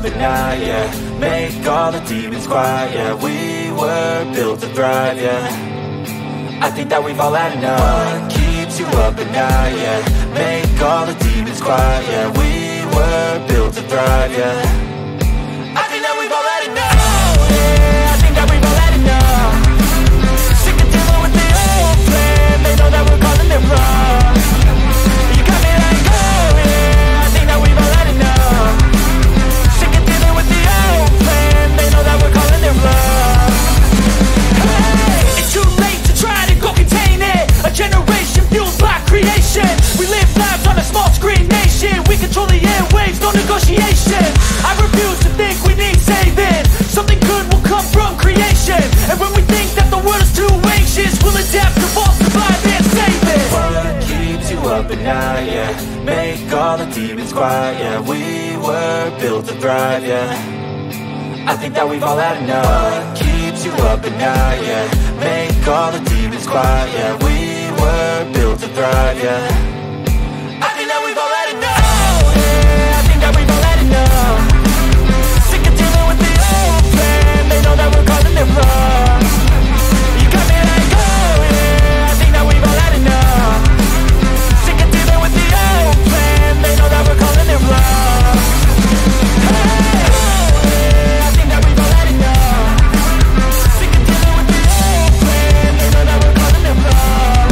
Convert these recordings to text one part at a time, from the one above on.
up at night, yeah. Make all the demons quiet, yeah. We were built to thrive, yeah. I think that we've all had enough. What keeps you up at night, yeah. Make all the demons quiet, yeah. We were built to thrive, yeah. I think that we've all had enough, yeah. I think that we've all had enough. Sick of dealing with the old plan. They know that we're calling it wrong. You got me like, oh yeah. I think that we've all had enough. Sick of dealing with the old plan. They know that we're calling it wrong. Hey, it's too late to try to go contain it. A generation fueled by creation. We live lives on a small screen nation. We control the airwaves, no negotiation. I refuse to think we need saving. Something good will come from creation. And when we think that the world is too anxious, we'll adapt, evolve, survive and save it. What keeps you up at night, yeah. Make all the demons quiet, yeah. We were built to thrive, yeah. I think that we've all had enough. What keeps you up at night, yeah. Make all the demons quiet, yeah. We were built to thrive, yeah. I think that we've all had enough, yeah. I think that we've all had enough. Sick of dealing with the old plan. They know that we're calling it wrong. You got me like, oh yeah. I think that we've all had enough. Sick of dealing with the old plan. They know that we're calling it wrong. Hey, oh yeah. I think that we've all had enough. Sick of dealing with the old plan. They know that we're calling it wrong.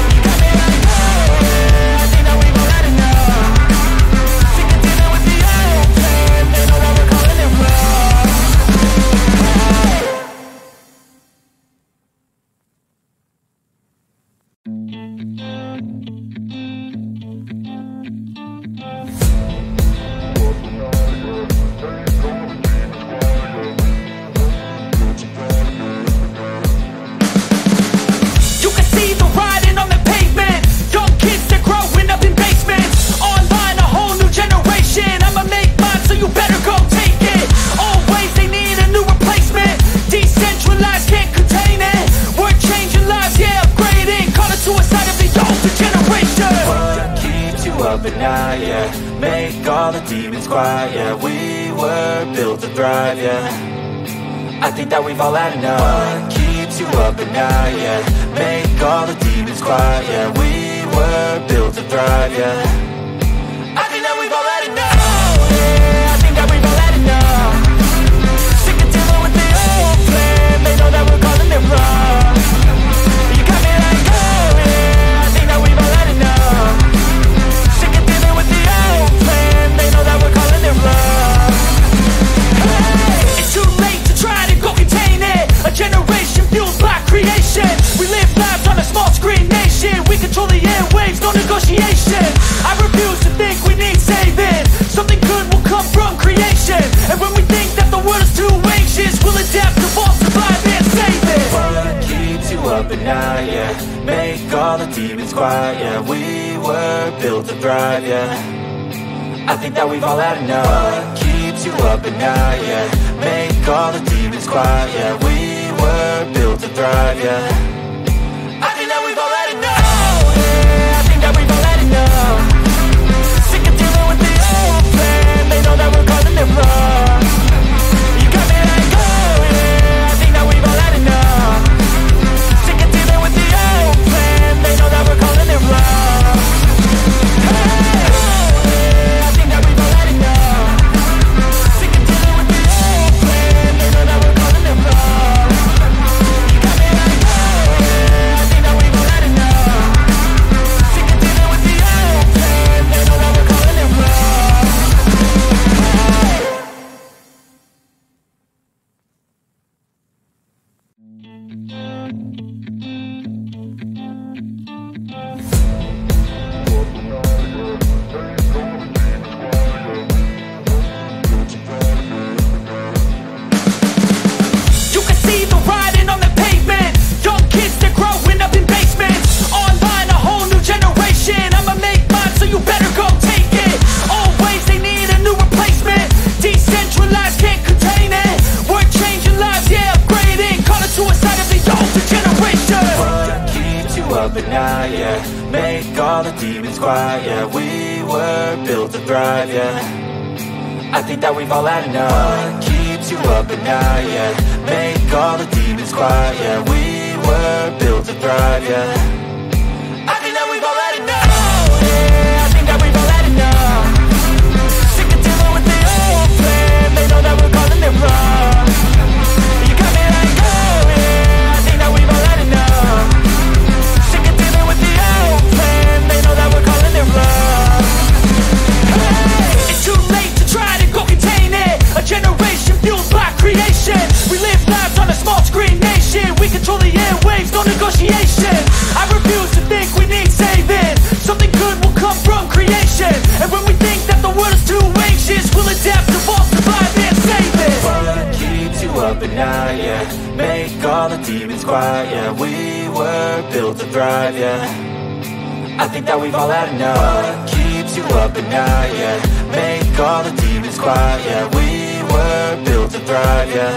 You got me like, oh yeah. I think that we've all had enough. Sick of dealing with the old plan. They know that we're calling it wrong. You can see the writing on the pavement. Young kids, they're growing up in basements. Online, a whole new generation. I'ma make mine, so you better go take it. Always they need a new replacement. Decentralized, can't contain it. We're changing lives, yeah, upgrading. Call it suicide of the older generation. What keeps you up at night, yeah. Make all the demons quiet, yeah. We were built to thrive, yeah. I think that we've all had enough. What keeps you up at night, yeah. Make all the demons quiet, yeah. We were built to thrive, yeah. I think that we've all had enough, yeah. I think that we've all had enough. Sick of dealing with the old plan. They know that we're calling it wrong. You got me like, oh yeah. I think that we've all had enough. Sick of dealing with the old plan. They know that we're calling it wrong. Hey, it's too late to try to go contain it. A generation fueled by creation. We live lives on a small screen nation. We control the airwaves, no negotiation. I refuse to think we need saving. Something good will come from creation. And when we think that the world is too anxious, we'll adapt, evolve, survive and save it. What keeps you up at night, yeah. Make all the demons quiet, yeah. We were built to thrive, yeah. I think that we've all had enough. What keeps you up at night, yeah. Make all the demons quiet, yeah. We were built to thrive, yeah. I think that we've all had enough, yeah. I think that we've all had enough. Sick of dealing with the old plan. They know that we're calling it wrong. You got me like, oh yeah. I think that we've all had enough. Sick of dealing with the old plan. They know that we're calling it wrong. Hey, oh yeah. I think that we've all had enough. Sick of dealing with the old plan. They know that we're calling it wrong. You got me like, oh yeah. I think that we've all had enough. Sick of dealing with the old plan. They know that we're calling it wrong. You can see the writing on the pavement. Young kids, they're growing up in basements. Online, a whole new generation. I'ma make mine, so you better go take it. Always they need a new replacement. Decentralized, can't contain it. We're changing lives, yeah, upgrading. Call it suicide of the older generation. What keeps you up at night, yeah. Make all the demons quiet, yeah. We were built to thrive, yeah. I think that we've all had enough. What keeps you up at night, yeah? Make all the demons quiet, yeah. We were built to thrive, yeah. I think that we've all had enough, yeah. I think that we've all had enough. Sick of dealing with the old plan. They know that we're calling it wrong. You got me like, oh yeah. I think that we've all had enough. Sick of dealing with the old plan. They know that we're calling it wrong. Hey, it's too late to try to go contain it. A generation fueled by creation. We live lives on a small screen nation. We control the airwaves, no negotiation. I refuse to think we need saving. Something good will come from creation. And when we think that the world is too anxious, we'll adapt, evolve, survive and save it. What keeps you up at night, yeah? Make all the demons quiet, yeah. We were built to thrive, yeah. I think that we've all had enough. What keeps you up at night, yeah? Make all the demons quiet, yeah. We were built to thrive, yeah.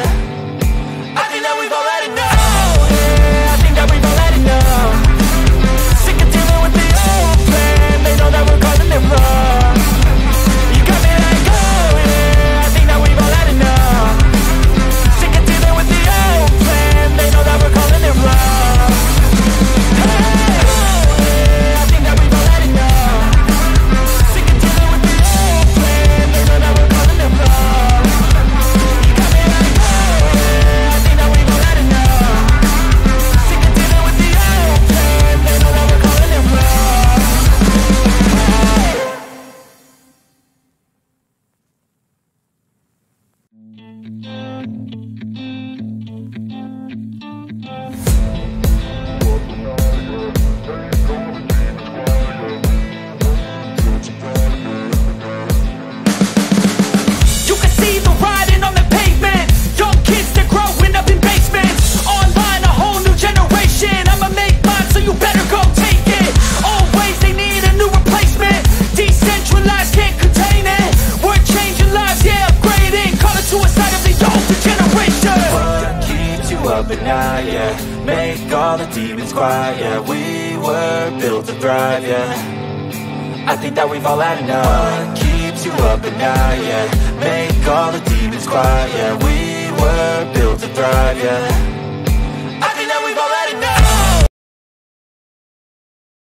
I think that we've all had enough, yeah. I think that we've all had enough. Sick of dealing with the old plan. They know that we're calling it wrong. You got me like, oh yeah. I think that we've all had enough. Sick of dealing with the old plan. They know that we're calling it wrong. Hey, oh yeah. I think that we've all had enough. Sick of dealing with the old plan. They know that we're calling it wrong. You got me like, oh yeah. I think that we've all had enough. Sick of dealing with the old plan. They know that we're calling it wrong. You can see the writing on the pavement. Young kids, they're growing up in basements. Online, a whole new generation. I'ma make mine, so you better go take it. Always they need a new replacement. Decentralized, can't contain it. We're changing lives, yeah, upgrading. Call it suicide of the older generation. What keeps you up at night, yeah? Make all the demons quiet, yeah. We were built to thrive, yeah. I think that we've all had enough. What keeps you up at night, yeah? Make all the demons quiet, yeah. We were built to thrive, yeah.